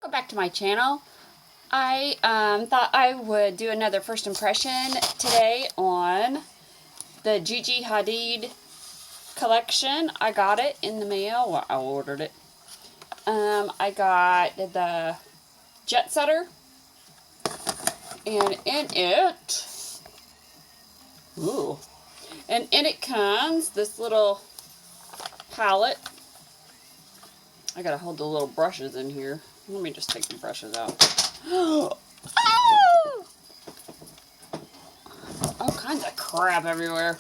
Welcome back to my channel. I thought I would do another first impression today on the Gigi Hadid collection. I got it in the mail. Well, I ordered it. I got the Jet Setter, and in it comes this little palette. I gotta hold the little brushes in here. Let me just take the brushes out. Oh! All kinds of crap everywhere.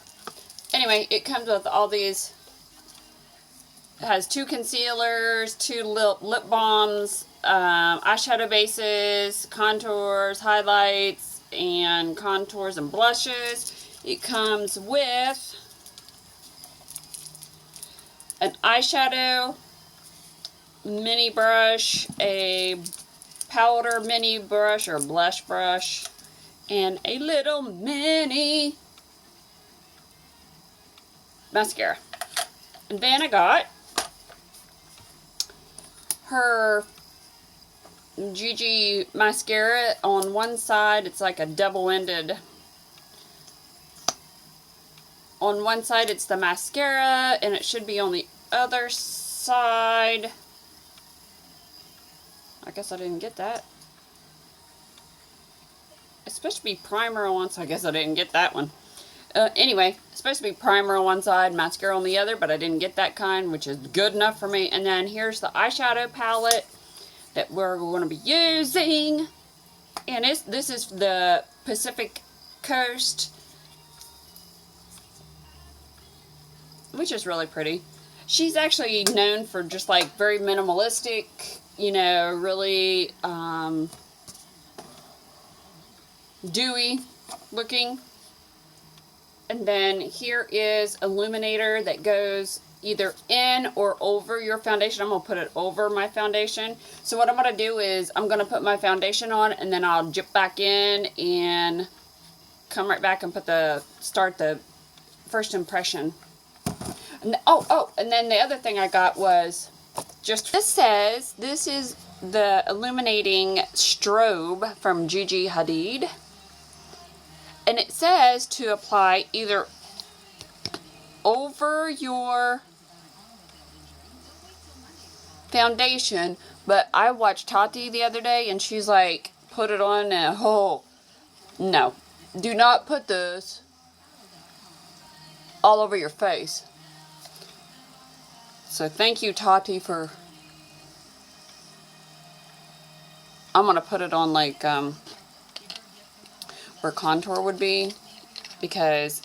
Anyway, it comes with all these. It has 2 concealers, 2 lip balms, eyeshadow bases, contours, highlights, and contours and blushes. It comes with an eyeshadow mini brush, a powder mini brush or blush brush, and a little mini mascara. And then I got her Gigi mascara. On one side it's like a double-ended. On one side it's the mascara, and it should be on the other side. I guess I didn't get that. It's supposed to be primer on one side. I guess I didn't get that one. Anyway, it's supposed to be primer on one side, mascara on the other, but I didn't get that kind, which is good enough for me. And then here's the eyeshadow palette that we're going to be using. And this is the Pacific Coast, which is really pretty. She's actually known for just like very minimalistic, you know, really dewy looking. And then here is illuminator that goes either in or over your foundation. I'm going to put it over my foundation. So what I'm going to do is I'm going to put my foundation on, and then I'll dip back in and come right back and start the first impression. And, and then the other thing I got was this says this is the illuminating strobe from Gigi Hadid. And it says to apply either over your foundation, but I watched Tati the other day and she's like, put it on and no, do not put this all over your face. So thank you, Tati, for, I'm going to put it on like where contour would be, because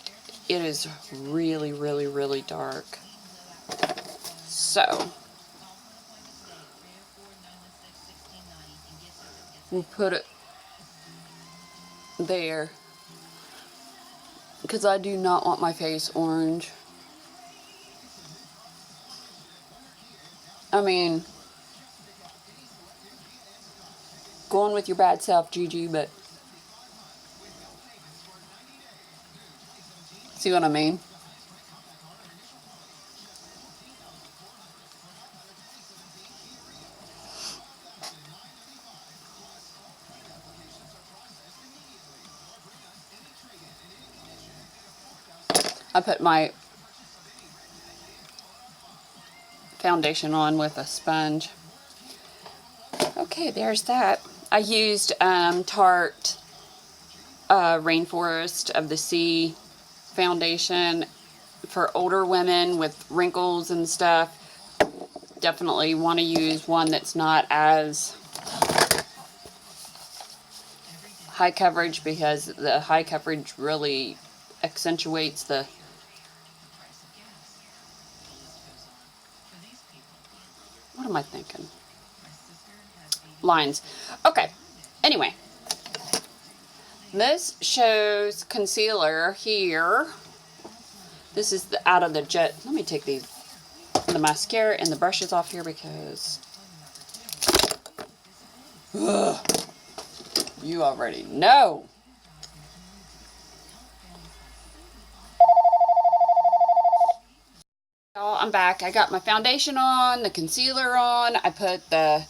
it is really, really, really dark. So we'll put it there, because I do not want my face orange. I mean, going with your bad self, Gigi, but see what I mean? I put my foundation on with a sponge. Okay, there's that. I used Tarte Rainforest of the Sea foundation for older women with wrinkles and stuff. Definitely want to use one that's not as high coverage, because the high coverage really accentuates the what am I thinking? Lines. Okay. Anyway, this shows concealer here. This is out of the Jet. Let me take the mascara and the brushes off here, because you already know. I'm back. I got my foundation on, the concealer on. I put the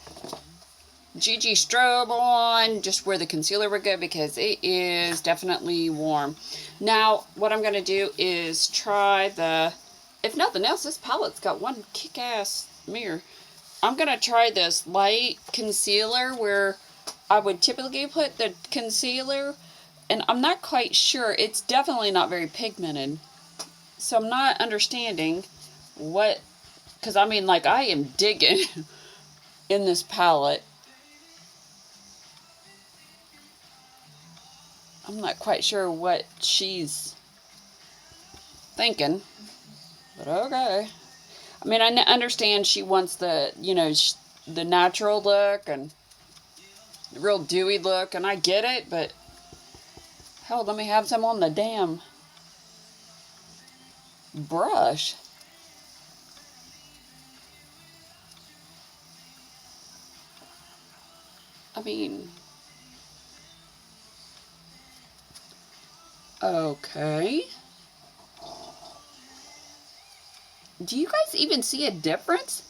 Gigi strobe on, just where the concealer would go, because it is definitely warm. Now, what I'm going to do is try the, if nothing else, this palette's got one kick-ass mirror. I'm going to try this light concealer where I would typically put the concealer, and I'm not quite sure. It's definitely not very pigmented. So I'm not understanding what, because I mean, like, I am digging in this palette. I'm not quite sure what she's thinking, but okay. I mean, I understand she wants the, you know, the natural look and the real dewy look, and I get it, but hell, let me have some on the damn brush. I mean, okay. Do you guys even see a difference?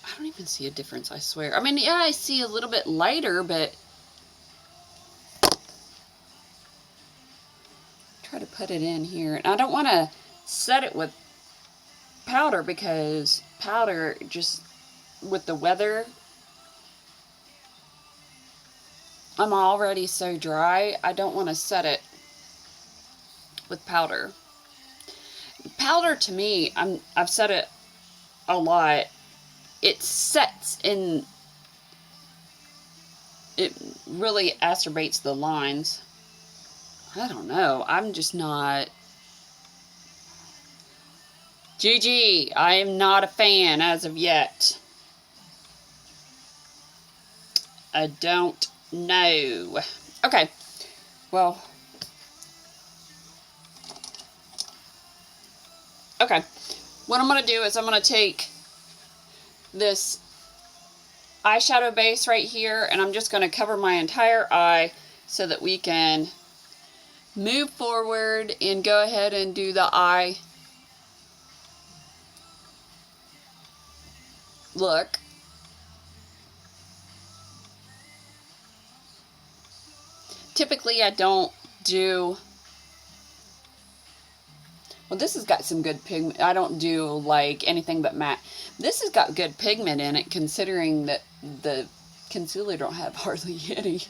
I don't even see a difference, I swear. I mean, yeah, I see a little bit lighter, but try to put it in here. And I don't want to set it with powder, because powder, just with the weather, I'm already so dry. I don't want to set it with powder. Powder, to me, I've said it a lot, it sets in, it really exacerbates the lines. I don't know. I'm just not. Gigi, I am not a fan as of yet. I don't know. Okay. Well. Okay. What I'm going to do is I'm going to take this eyeshadow base right here, and I'm just going to cover my entire eye so that we can move forward and go ahead and do the eye look. Typically I don't do, well, this has got some good pigment. I don't do like anything but matte. This has got good pigment in it, considering that the concealer don't have hardly any.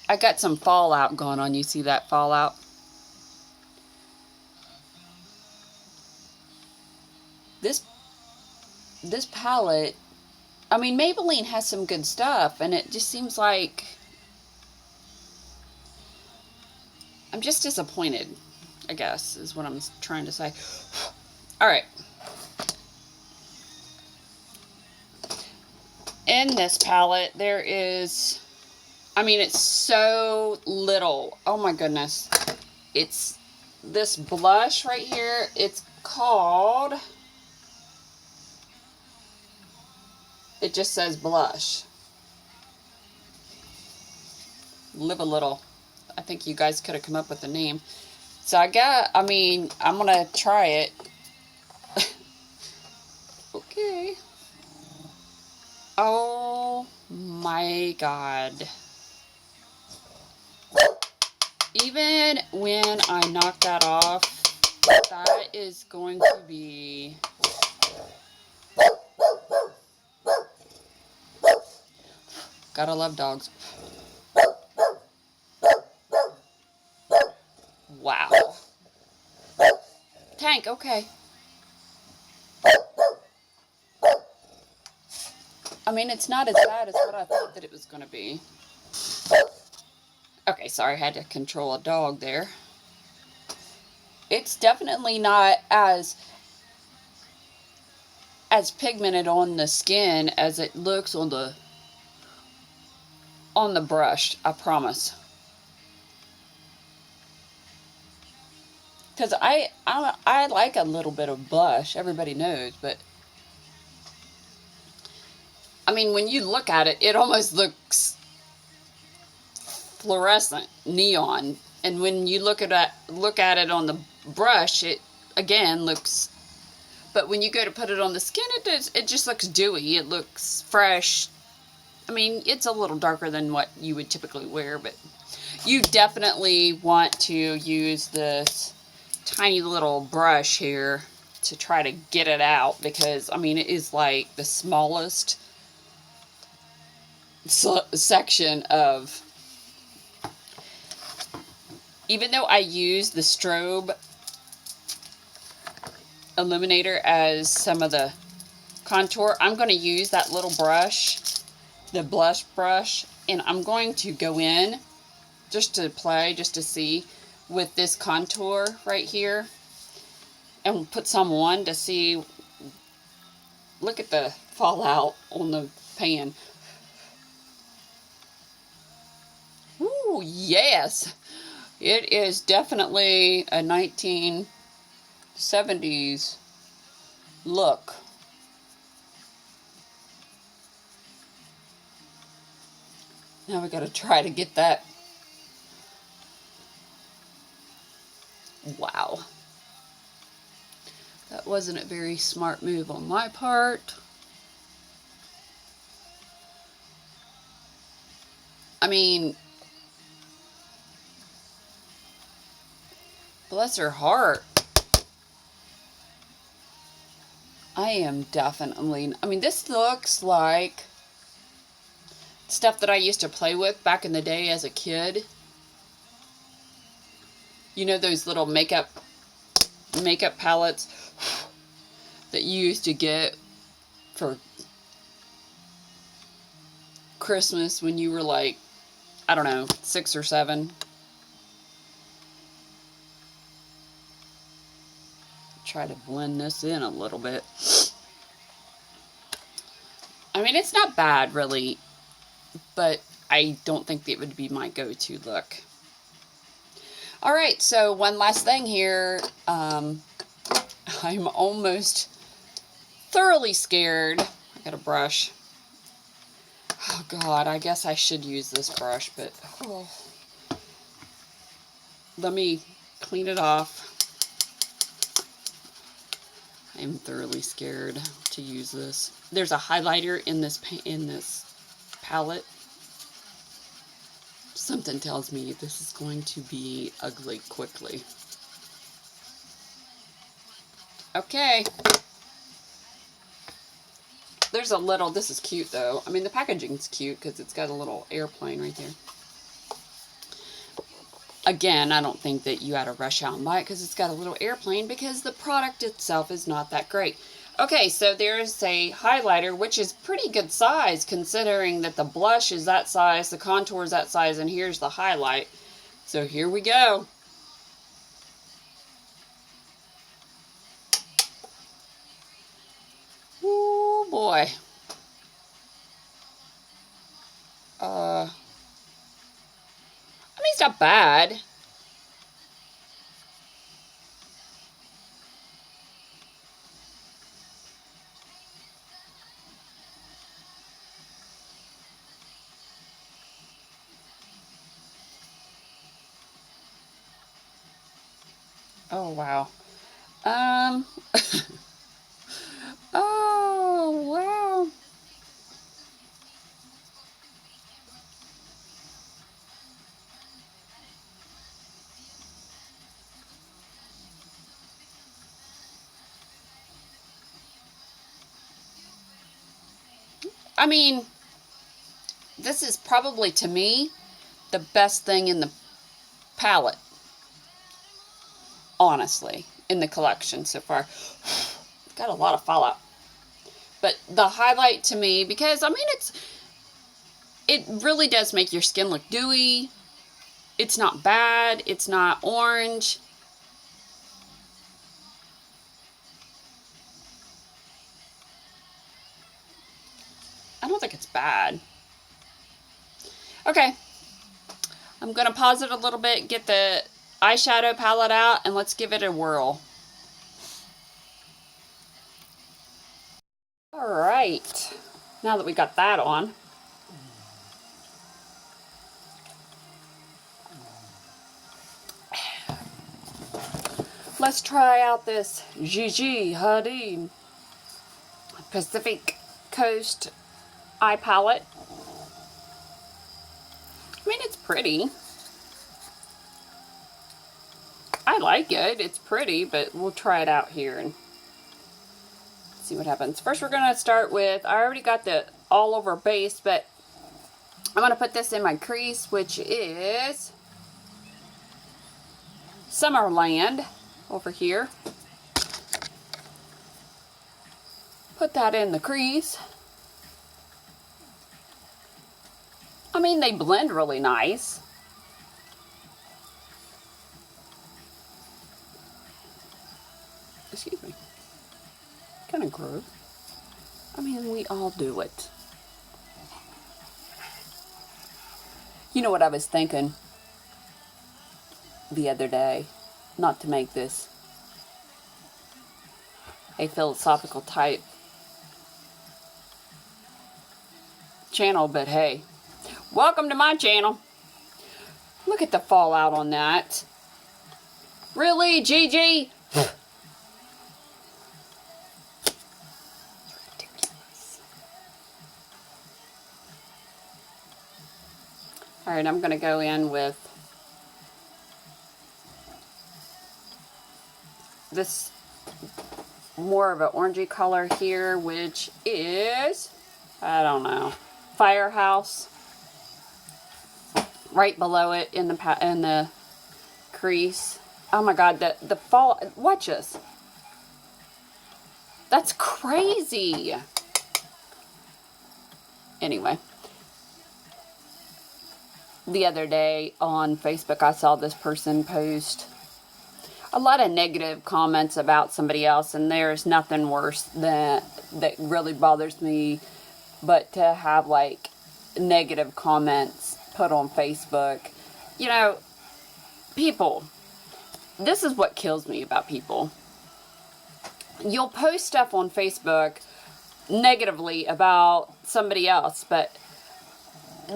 I got some fallout going on. You see that fallout? This palette, I mean, Maybelline has some good stuff, and it just seems like I'm just disappointed, I guess, is what I'm trying to say. All right. In this palette, there is, I mean, it's so little. Oh my goodness. It's this blush right here. It's called, it just says blush. Live a little. I think you guys could have come up with a name. So I mean, I'm going to try it. Okay. Oh my God. Even when I knock that off, that is going to be... Gotta love dogs. Wow. Tank, okay. I mean, it's not as bad as what I thought that it was going to be. Okay, sorry, I had to control a dog there. It's definitely not as pigmented on the skin as it looks on the brush, I promise. Because I like a little bit of blush. Everybody knows, but I mean, when you look at it, it almost looks fluorescent, neon. And when you look at it on the brush, it again looks. But when you go to put it on the skin, it just looks dewy. It looks fresh. I mean, it's a little darker than what you would typically wear, but you definitely want to use this tiny little brush here to try to get it out, because I mean, it is like the smallest section of, even though I use the strobe illuminator as some of the contour, I'm going to use that little brush, the blush brush, and I'm going to go in just to play, just to see with this contour right here, and put some on to see. Look at the fallout on the pan. Ooh, yes, it is definitely a 1970s look. Now we got to try to get that. Wow. That wasn't a very smart move on my part. I mean, bless her heart. I am definitely, I mean, this looks like stuff that I used to play with back in the day as a kid. You know those little makeup palettes that you used to get for Christmas when you were like, I don't know, 6 or 7. Try to blend this in a little bit. I mean, it's not bad really, but I don't think it would be my go-to look. Alright, so one last thing here. I'm almost thoroughly scared. I got a brush. Oh God, I guess I should use this brush, but oh. Let me clean it off. I'm thoroughly scared to use this. There's a highlighter in this palette. Something tells me this is going to be ugly quickly. Okay. There's a little, this is cute though. I mean, the packaging's cute because it's got a little airplane right there. Again, I don't think that you ought to rush out and buy it because it's got a little airplane, because the product itself is not that great. Okay, so there's a highlighter, which is pretty good size considering that the blush is that size, the contour is that size, and here's the highlight. So here we go. Ooh, boy. I mean, it's not bad. Oh, wow. Oh, wow. I mean, this is probably, to me, the best thing in the palette. Honestly, in the collection so far. Got a lot of fallout. But the highlight to me, because, I mean, it really does make your skin look dewy. It's not bad. It's not orange. I don't think it's bad. Okay. I'm going to pause it a little bit, get the eyeshadow palette out and let's give it a whirl. Alright, now that we got that on, let's try out this Gigi Hadid Pacific Coast eye palette. I mean, it's pretty. I like it. It's pretty, but we'll try it out here and see what happens. First, we're going to start with, I already got the all over base, but I'm going to put this in my crease, which is Summerland over here. Put that in the crease. I mean, they blend really nice. Excuse me. Kind of gross. I mean, we all do it. You know what I was thinking the other day? Not to make this a philosophical type channel, but hey, welcome to my channel. Look at the fallout on that. Really, Gigi? Alright, I'm going to go in with this more of an orangey color here, which is, I don't know, Firehouse. Right below it in the crease. Oh my god, the fall, watch this. That's crazy. Anyway. The other day on Facebook, I saw this person post a lot of negative comments about somebody else, and there's nothing worse that really bothers me but to have like negative comments put on Facebook. You know, people, this is what kills me about people. You'll post stuff on Facebook negatively about somebody else, but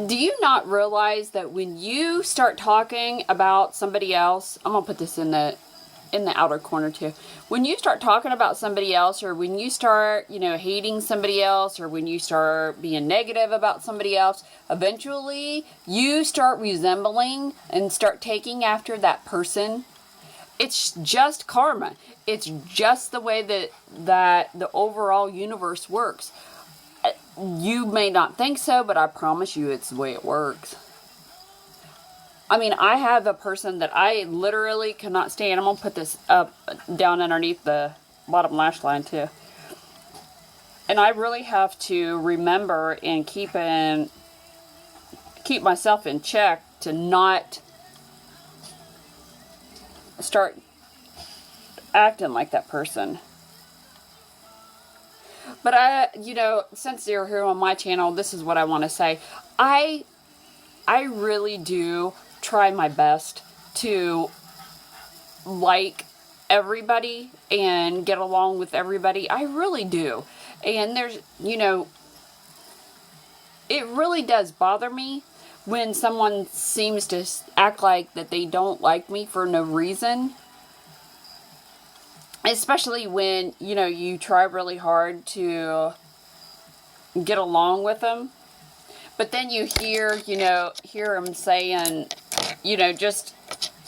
do you not realize that when you start talking about somebody else, I'm going to put this in the outer corner too. When you start talking about somebody else, or when you start, you know, hating somebody else, or when you start being negative about somebody else, eventually you start resembling and start taking after that person. It's just karma. It's just the way that the overall universe works. You may not think so, but I promise you it's the way it works. I mean, I have a person that I literally cannot stand. I'm going to put this up, down underneath the bottom lash line too. And I really have to remember and keep myself in check to not start acting like that person. But you know, since you're here on my channel, this is what I want to say. I really do try my best to like everybody and get along with everybody. I really do. And there's, you know, it really does bother me when someone seems to act like that they don't like me for no reason. Especially when, you know, you try really hard to get along with them. But then you hear them saying, you know, just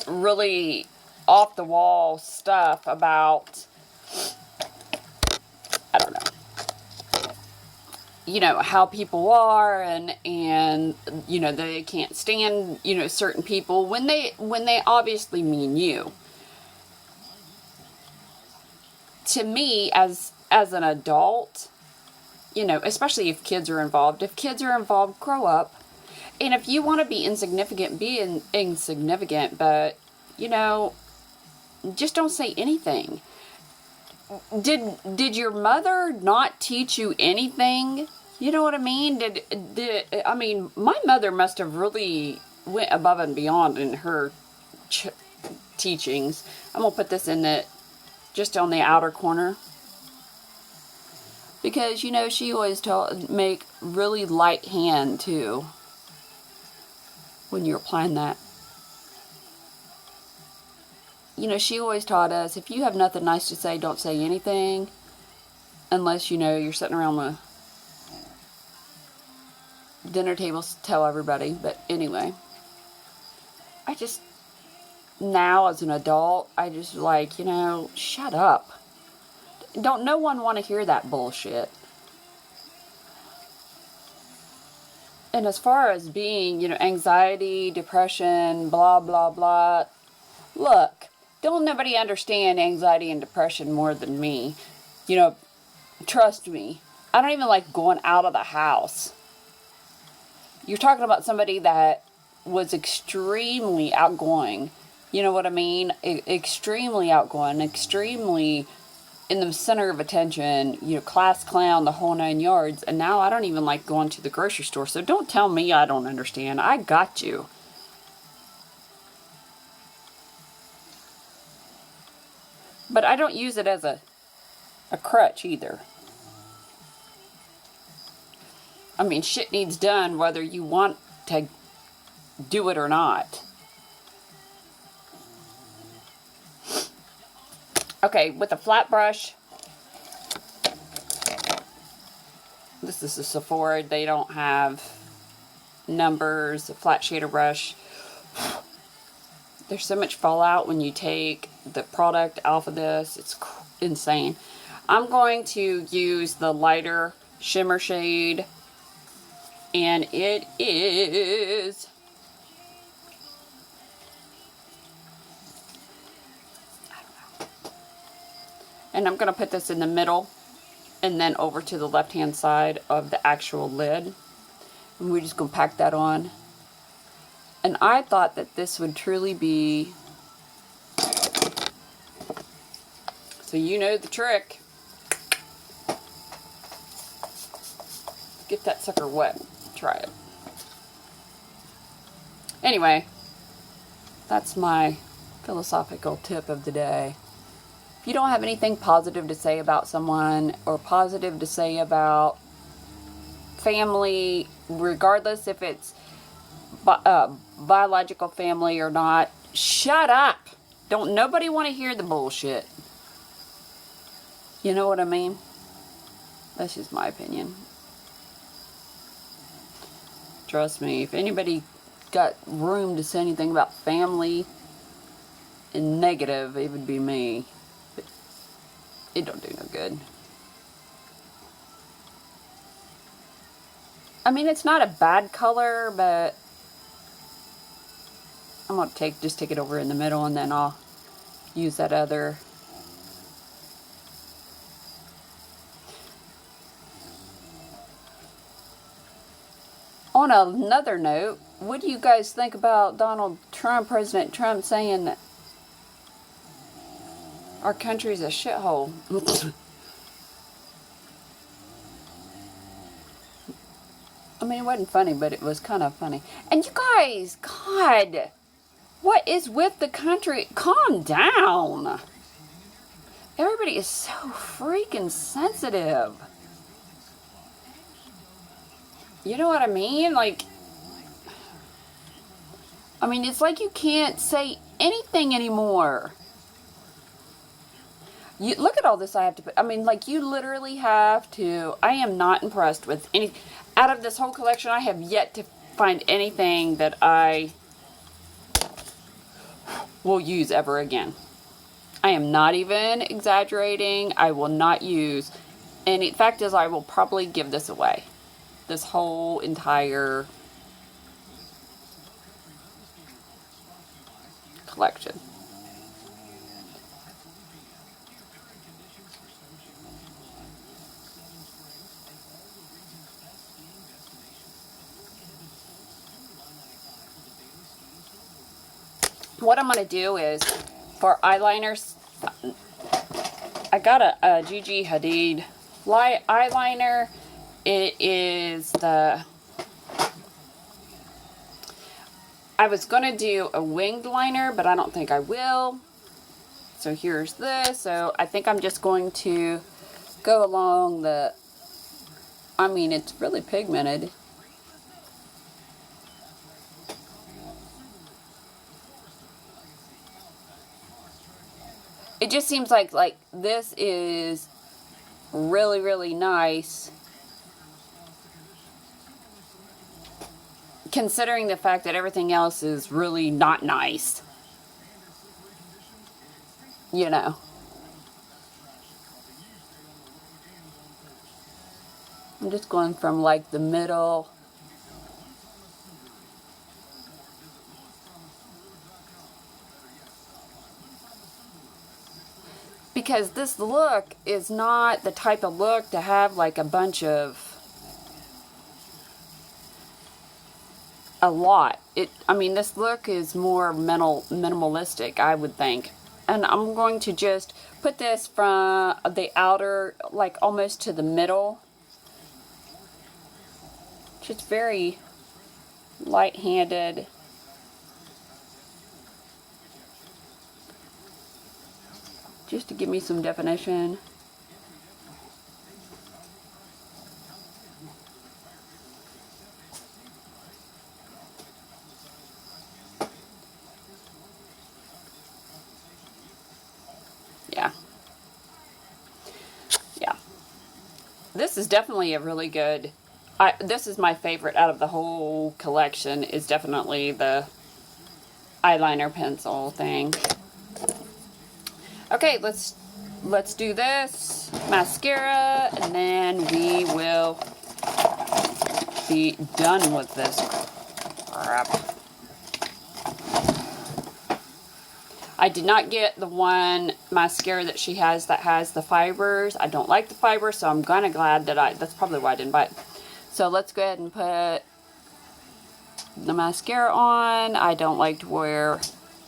really off the wall stuff about, I don't know, you know, how people are and you know, they can't stand, you know, certain people when they obviously mean you. To me, as an adult, you know, especially if kids are involved, grow up. And if you want to be insignificant, be insignificant, but, you know, just don't say anything. Did your mother not teach you anything? You know what I mean? I mean, my mother must have really went above and beyond in her teachings. I'm going to put this in the, just on the outer corner. Because, you know, she always taught, make really light hand, too, when you're applying that. You know, she always taught us, if you have nothing nice to say, don't say anything. Unless, you know, you're sitting around the dinner table to tell everybody. But anyway, I just, now as an adult, I just like, you know, shut up. Don't no one want to hear that bullshit. And as far as being, you know, anxiety, depression, blah, blah, blah. Look, don't nobody understand anxiety and depression more than me. You know, trust me. I don't even like going out of the house. You're talking about somebody that was extremely outgoing. You know what I mean? Extremely outgoing, extremely in the center of attention, you know, class clown, the whole 9 yards. And now I don't even like going to the grocery store. So don't tell me I don't understand. I got you. But I don't use it as a crutch either. I mean, shit needs done whether you want to do it or not. Okay, with a flat brush, this is a Sephora, they don't have numbers, a flat shader brush. There's so much fallout when you take the product off of this, it's insane. I'm going to use the lighter shimmer shade, and it is and I'm going to put this in the middle and then over to the left hand side of the actual lid. And we're just going to pack that on. And I thought that this would truly be, so you know the trick. Get that sucker wet. Try it. Anyway, that's my philosophical tip of the day. If you don't have anything positive to say about someone or positive to say about family, regardless if it's biological family or not, shut up. Don't nobody want to hear the bullshit. You know what I mean? That's just my opinion. Trust me, if anybody got room to say anything about family and negative, it would be me. But it don't do no good. I mean, it's not a bad color, but I'm going to just take it over in the middle, and then I'll use that other. On another note, what do you guys think about Donald Trump, President Trump, saying that our country's a shithole? I mean, it wasn't funny, but it was kind of funny. And you guys, God, what is with the country? Calm down. Everybody is so freaking sensitive. You know what I mean? Like, I mean, it's like you can't say anything anymore. You look at all this I have to put. I mean, like, you literally have to. I am not impressed with any. Out of this whole collection, I have yet to find anything that I will use ever again. I am not even exaggerating. I will not use. And the fact is, I will probably give this away. This whole entire collection. What I'm going to do is, for eyeliners, I got a Gigi Hadid eyeliner. It is the, I was going to do a winged liner, but I don't think I will. So here's this. So I think I'm just going to go along the, I mean, it's really pigmented. It just seems like this is really, really nice, considering the fact that everything else is really not nice. You know. I'm just going from like the middle. Because this look is not the type of look to have like a bunch of, a lot. I mean, this look is more minimalistic, I would think. And I'm going to just put this from the outer, like almost to the middle. Just very light-handed. Just to give me some definition. Yeah. Yeah. This is definitely a really good, this is my favorite out of the whole collection, is definitely the eyeliner pencil thing. Okay, let's do this mascara, and then we will be done with this crap. I did not get the one mascara that she has that has the fibers. I don't like the fibers, so I'm kind of glad that that's probably why I didn't buy it. So let's go ahead and put the mascara on. I don't like to wear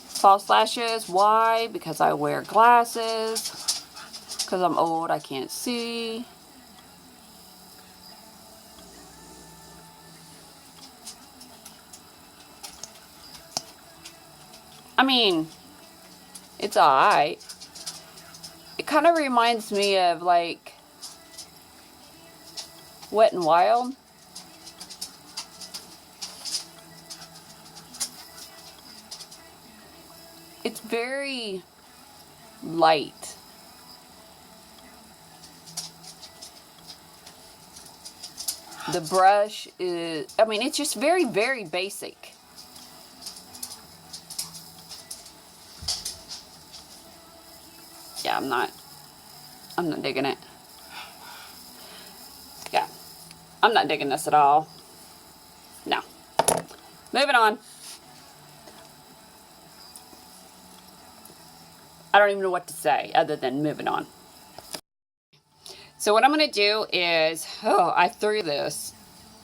false lashes. Why? Because I wear glasses. Because I'm old, I can't see. I mean, it's alright. It kind of reminds me of like Wet n Wild. It's very light. The brush is, I mean, it's just very, very basic. Yeah, I'm not digging it. Yeah, I'm not digging this at all. No. Moving on. I don't even know what to say other than moving on. So what I'm going to do is, I threw this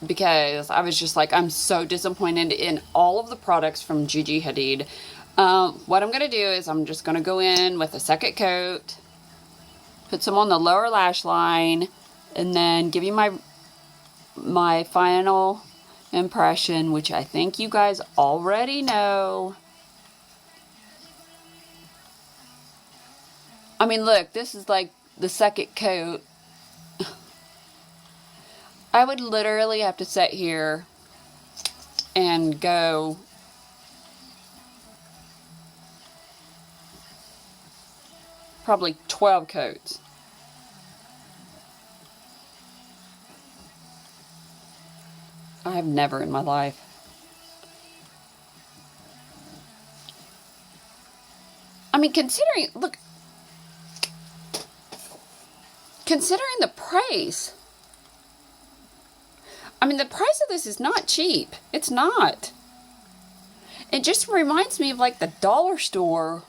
because I was just like, I'm so disappointed in all of the products from Gigi Hadid. What I'm going to do is I'm just going to go in with a second coat, put some on the lower lash line, and then give you my final impression, which I think you guys already know. I mean, look, this is like the second coat. I would literally have to sit here and go probably 12 coats. I have never in my life. I mean, considering the price. I mean, the price of this is not cheap. It's not. It just reminds me of like the dollar store.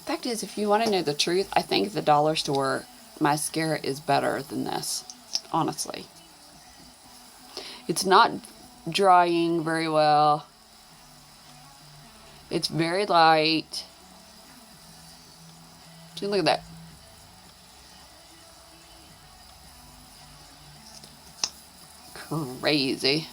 Fact is, if you want to know the truth, I think the dollar store mascara is better than this, honestly. It's not drying very well. It's very light. See, look at that. crazy.